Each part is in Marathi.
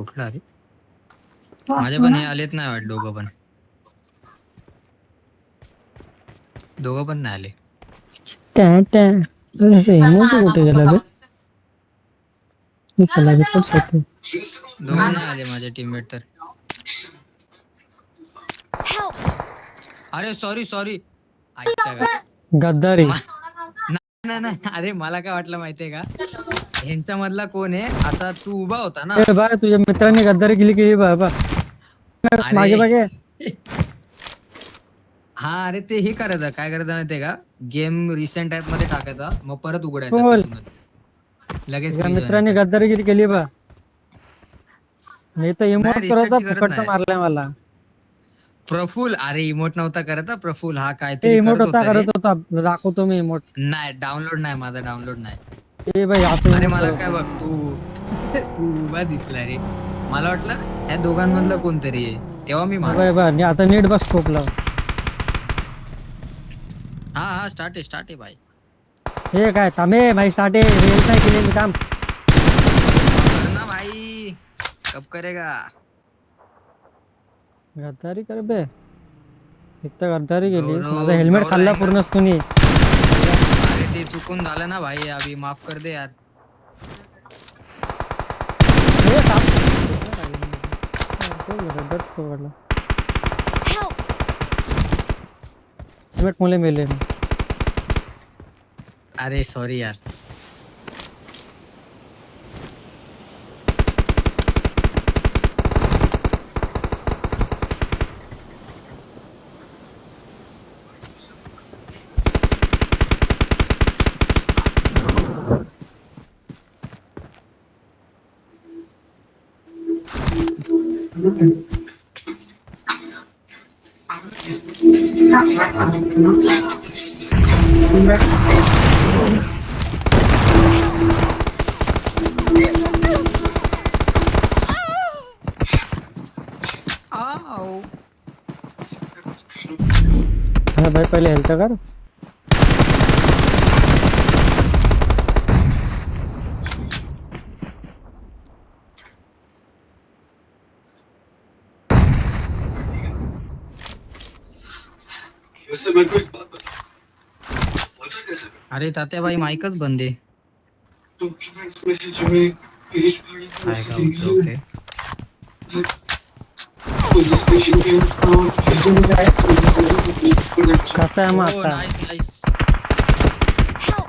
कुठला रे? माझे पण हे आलेत नाही वाटत. दोघं पण नाही आले. कुठे गेला दोघं नाही आले माझे टीममेट तर. अरे सॉरी ऐकता का? गद्दारी. नाही अरे मला काय वाटलं माहितीये का, ह्यांच्या मधला कोण आहे. आता तू उभा होता ना. ए बाय तुझ्या मित्रांनी गद्दारी केली बाबा. मागे मागे. हा अरे ते हे करायचं, काय करायचं माहितीये का, गेम रिसेंट ऍप मध्ये टाकायचा, मग परत उघडायचा लगेच. तुझ्या मित्रांनी गद्दारी केली बा. नाही तर इमोट करत फुकटचा मारलाय मला. प्रफुल, अरे इमोट नव्हता करत. प्रफुल हा काहीतरी इमोट करत होता. दाखवतो मी इमोट. नाही डाउनलोड नाही, माझा डाउनलोड नाही. ए भाई असं. अरे मला काय बघ, तू उभा दिसला रे, मला वाटलं ह्या दोघांमधलं कोणतरी आहे, तेव्हा मी मारला. आता नीट बस स्कोप लाव. हा स्टार्ट आहे भाई. हे काय थांबे भाई, स्टार्ट आहे. रेल नाही केली मी काम ना भाई, कब करेगा. गद्दारी कर बे. इथं गद्दारी केली. माझा हेल्मेट खाल्ला पूर्ण तुम्ही. अरे ते चुकून झालं ना भाई, अभी माफ कर दे यार. हेल्मेट मुले मेले. अरे सॉरी यार. भाई पहले हेल्थ कर. अरे तात्या भाई माइकच बंद आहे. कसा आहे मग आता?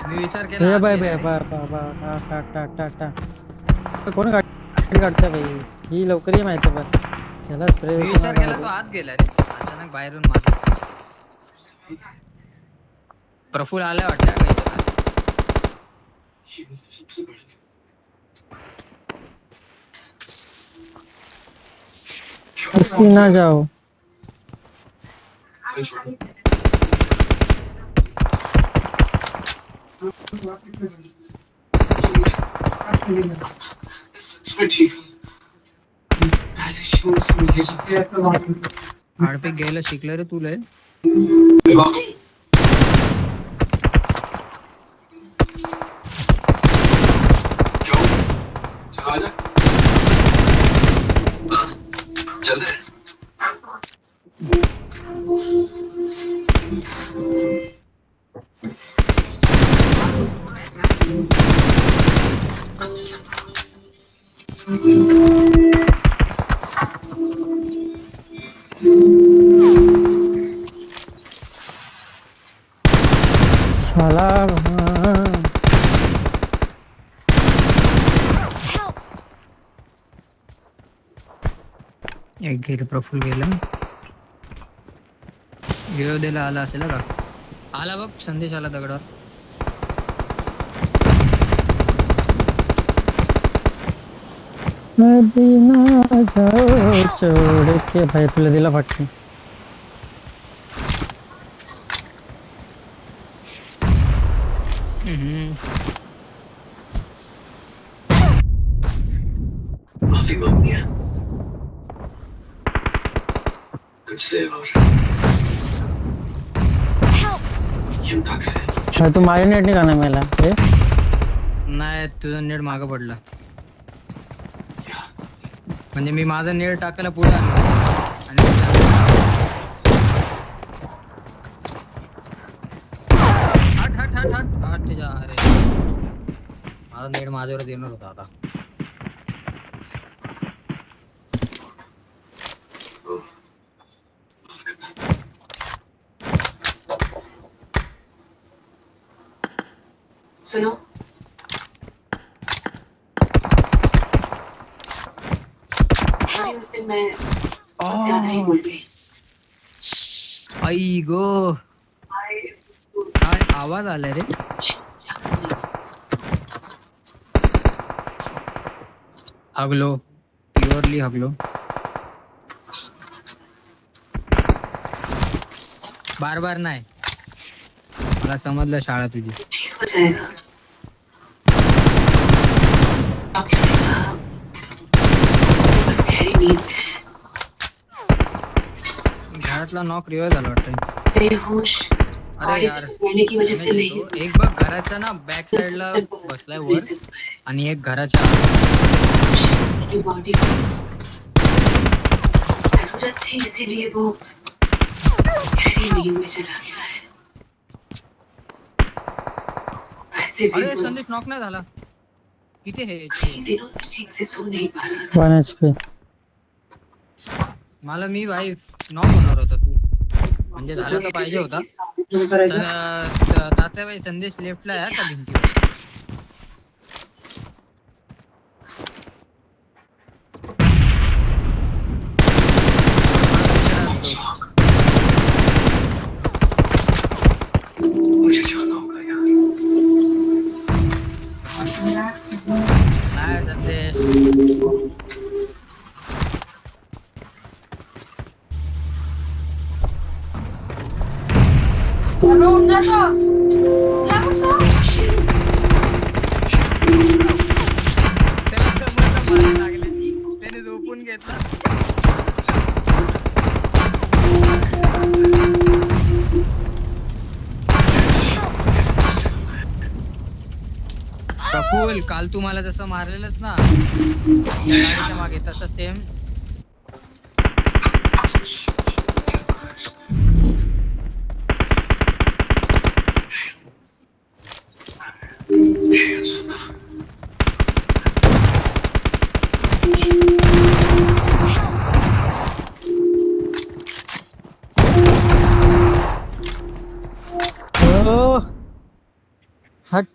मी विचार केला कोण गाडी काढतोय भाई, ही लवकर ये माहिती बघ. त्याला विचार केला तो आत गेला रे, अचानक बाहेरून माझा. प्रफुल आलाय वाटतं हसी ना जाओ. आडपे घ्यायला शिकलं रे तुला. साला एक गेलं, प्रफुल गेला. गिळोदेला आला असेल का? आला बघ, संदेश आला दगडावर. मदीना जाओ छोड़ के. भाई तुला दिला फटके. माफी मांगनी है. कुछ सेव और तू माझ्या नेट नाही जाणार मला. नाही तुझं नेट मागं पडला. म्हणजे मी माझा नेट टाकायला पुढे आलो आणि हट हट हट हट हट त्याच्या अरे माझा नेट माझ्यावरच येणार होता आता. सुनो, अरे उस दिन मैं बहुत ज्यादा ही भूल गई. आई गो काय आवाज आलाय रे. हगलो प्युअरली हगलो. बार बार नाही मला समजलं शाळा तुझी. ठीक हो जाएगा. डॉक्टर से कहा बस गहरी नींद में है. घरातला नॉक रिवाइव झाला वाटतं. बेहोश अरे बॉडी यार से टकराने की वजह से damage नहीं येतो. एक बघ घराचा ना बॅक साइडला बसलाय वर आणि एक घराच्या की बॉडी को जरूरत थी इसीलिए वो गहरी नींद में चला गया है. वैसे भी अरे वो संदेश नॉक नाही झाला. किती हे कई दिनों से ठीक से सो नहीं पा रहा था. 1 HP. मला मी भाई नॉक होणार होता तू म्हणजे झालं तर पाहिजे होता. तात्याबाई संदेश लेफ्टला आहे का भिंतीवर. मुझे जाना होगा यार. नाही संदेश त्याने झोपून घेतला. प्रफुल काल तू मला जसं मारलेलंस ना त्या गाडीच्या मागे तसं सेम ओ हट.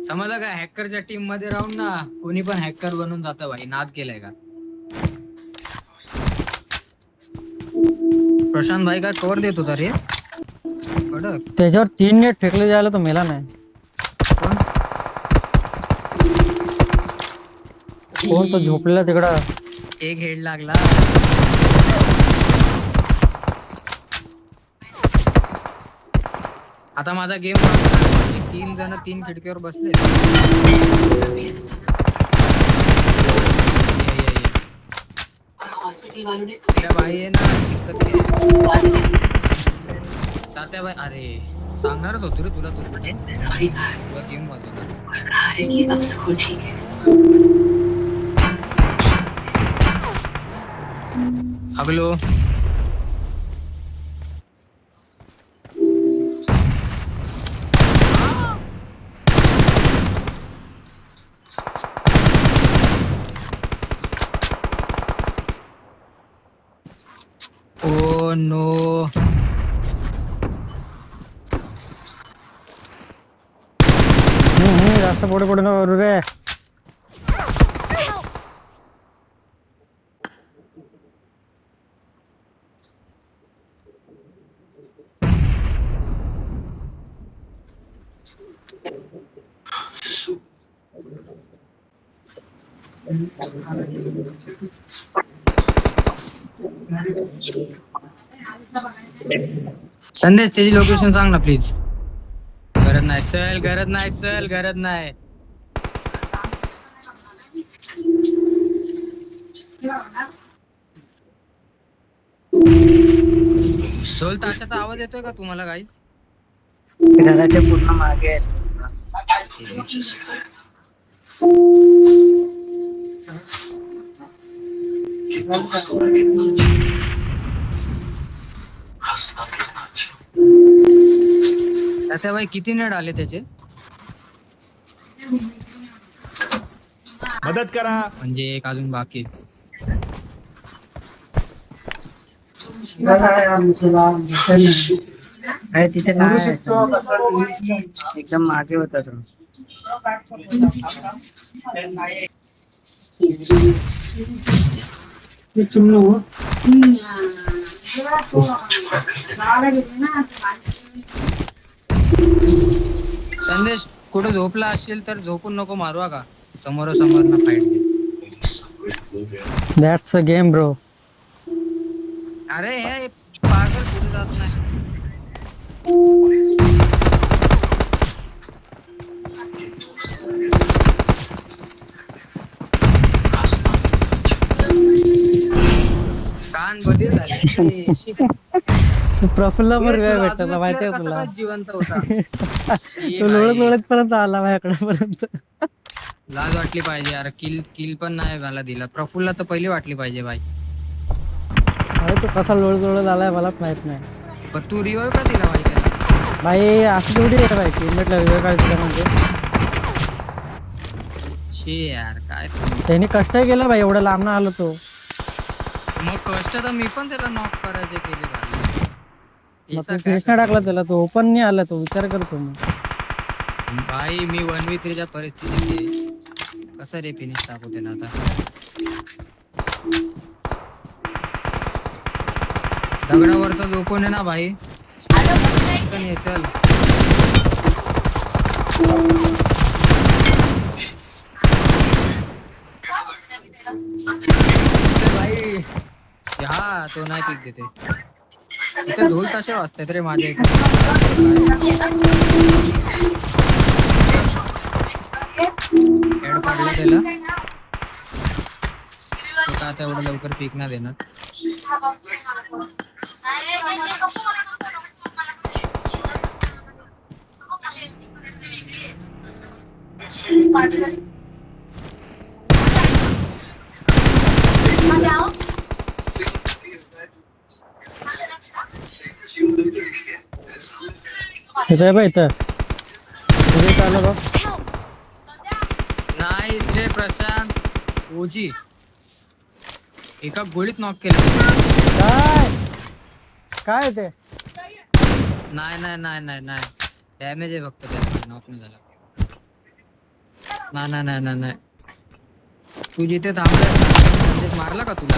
समजलं का. हॅकरच्या टीम मध्ये राहून ना कोणी पण हॅकर बनून जातं भाई. नाद केलाय का. प्रशांत भाई काय कव्हर देत होता रे कडक. त्याच्यावर 3 नेट फेकले जायला तो मेला नाही. कोण तो झोपलेला तिकडं. एक हेड लागला. आता माझा गेम 3 जण 3 खिडकीवर बसले. हॉस्पिटल वालों ने त्या बाई आहे ना दिक्कत केली. तात्याबाई अरे सांगणारच होतो रे तुला. तू सॉरी कहा तुला गेम वाजवता. और कहा है कि अब सब ठीक है. हगलो ओ नो. जास्त पुढे पुढे नको करू रे. संदेश त्याची लोकेशन सांग ना प्लीज. गरज नाही चल गरज नाही चल गरज नाही. ढोल ताशाचा आवाज येतोय का तुम्हाला गाईस. घराच्या पूर्ण मागे आहे. मुझे सिखाया था. त्याच्या भाई किती नेट आले त्याचे? मदत करा. म्हणजे एक अजून बाकी. अरे तिथे काय एकदम मागे होता तो. संदेश कुठे झोपला असेल तर झोपून नको मारू का, समोरासमोर ना फाईट घे. That's a game bro. अरे हे पागल कुठे जात नाही. कान बधीर झाले. प्रफुल्ल पण काय तुला भेटला अजून माहितीये player कसा तुला. काय जिवंत होता. तो लोळत पर्यंत आला माझ्याकडे. लाज वाटली पाहिजे यार. किल पण नाही मला दिला. प्रफुल्ला तर पहिली वाटली पाहिजे भाई. अरे तो कसा लोळत आलाय मलाच माहित नाही. पण तू रिव्हाइव का दिला भाई त्याला? भाई असं थोडी आहे भाई, टीममेटला रिव्हाइव काढायचं म्हणजे. शे यार काय त्यांनी कष्ट केलं भाई, एवढं लांब आलो तो. मग कष्ट तर मी पण त्याला नॉक करायचे केले भाई. मग ऐसा तू काय फिनिश नाही टाकला त्याला, तो ओपन नाही आला, तो विचार करतो मग. भाई मी 1v3 च्या परिस्थितीत आहे. कसं रे फिनिश टाकू त्याला आता? दगडावरचा जो कोण आहे ना भाई, पटकन ये चल. भाई हा तो नाही पीक देते. इथे ढोल ताशे वाजतात रे माझ्या इथे. हेड पाडला त्याला. तो का आता एवढं लवकर पीक नाही देणार. इथं आहे बघ, इथं इथे आलं बघ. नाही रे प्रशांत ओजी एका गोळीत नॉक केलं. काय काय ते? नाही नाही नाही नाही नाही डॅमेज आहे फक्त त्याला, नॉक नाही झाला. नाही नाही नाही नाही नाही. तू जिथे थांबला मारला का तुला?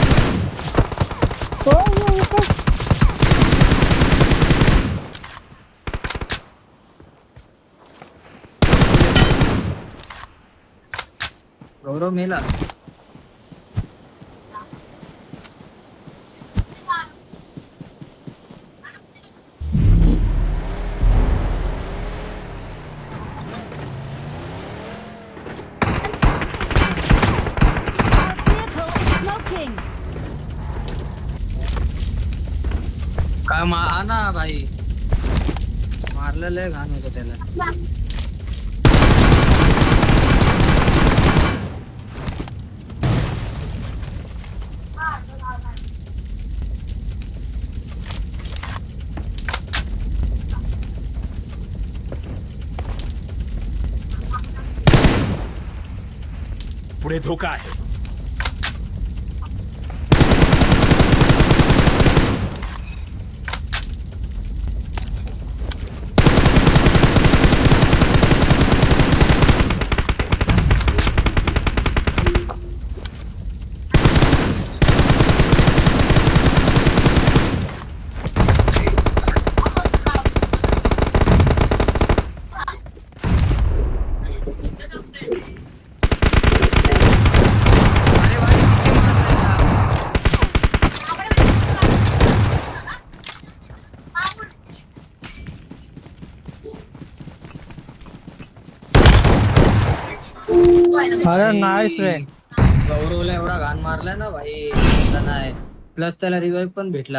गौरव मेला. काय ना भाई मारलेलं आहे, घाण होतं त्याला. पुढे धोका आहे. अरे नाईस रे. गौरवला एवढा घाण मारलाय ना भाई, नाही प्लस त्याला रिवाइव पण भेटला.